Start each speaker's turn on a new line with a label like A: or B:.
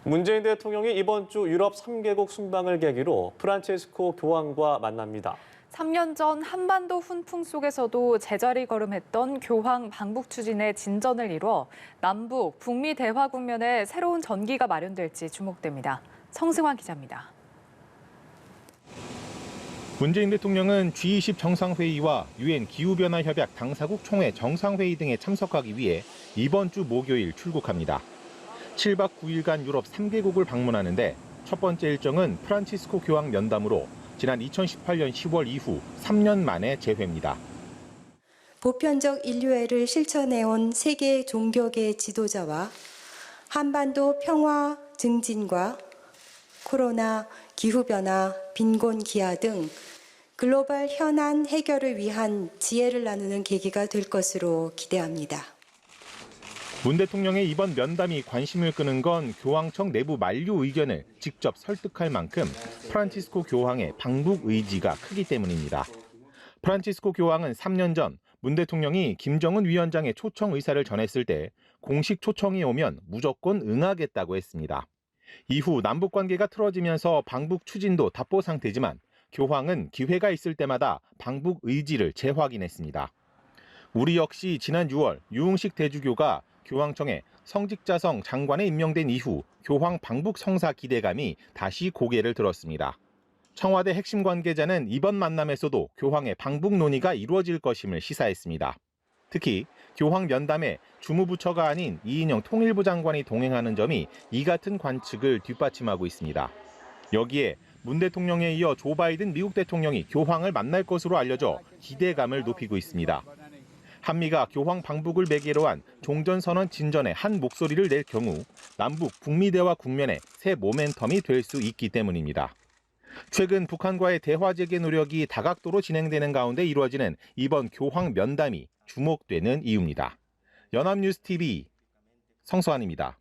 A: 문재인 대통령이 이번 주 유럽 3개국 순방을 계기로 프란체스코 교황과 만납니다.
B: 3년 전 한반도 훈풍 속에서도 제자리 걸음했던 교황 방북 추진에 진전을 이뤄 남북, 북미 대화 국면에 새로운 전기가 마련될지 주목됩니다. 성승환 기자입니다.
C: 문재인 대통령은 G20 정상회의와 UN 기후변화협약 당사국 총회 정상회의 등에 참석하기 위해 이번 주 목요일 출국합니다. 7박 9일간 유럽 3개국을 방문하는데 첫 번째 일정은 프란치스코 교황 면담으로 지난 2018년 10월 이후 3년 만에 재회입니다.
D: 보편적 인류애를 실천해온 세계 종교계 지도자와 한반도 평화 증진과 코로나, 기후변화, 빈곤 기아 등 글로벌 현안 해결을 위한 지혜를 나누는 계기가 될 것으로 기대합니다.
C: 문 대통령의 이번 면담이 관심을 끄는 건 교황청 내부 만류 의견을 직접 설득할 만큼 프란치스코 교황의 방북 의지가 크기 때문입니다. 프란치스코 교황은 3년 전 문 대통령이 김정은 위원장의 초청 의사를 전했을 때 공식 초청이 오면 무조건 응하겠다고 했습니다. 이후 남북 관계가 틀어지면서 방북 추진도 답보 상태지만 교황은 기회가 있을 때마다 방북 의지를 재확인했습니다. 우리 역시 지난 6월 유흥식 대주교가 교황청에 성직자성 장관에 임명된 이후 교황 방북 성사 기대감이 다시 고개를 들었습니다. 청와대 핵심 관계자는 이번 만남에서도 교황의 방북 논의가 이루어질 것임을 시사했습니다. 특히 교황 면담에 주무부처가 아닌 이인영 통일부 장관이 동행하는 점이 이 같은 관측을 뒷받침하고 있습니다. 여기에 문 대통령에 이어 조 바이든 미국 대통령이 교황을 만날 것으로 알려져 기대감을 높이고 있습니다. 한미가 교황 방북을 매개로 한 종전선언 진전에 한 목소리를 낼 경우 남북 북미 대화 국면에 새 모멘텀이 될 수 있기 때문입니다. 최근 북한과의 대화 재개 노력이 다각도로 진행되는 가운데 이루어지는 이번 교황 면담이 주목되는 이유입니다. 연합뉴스 TV 성수환입니다.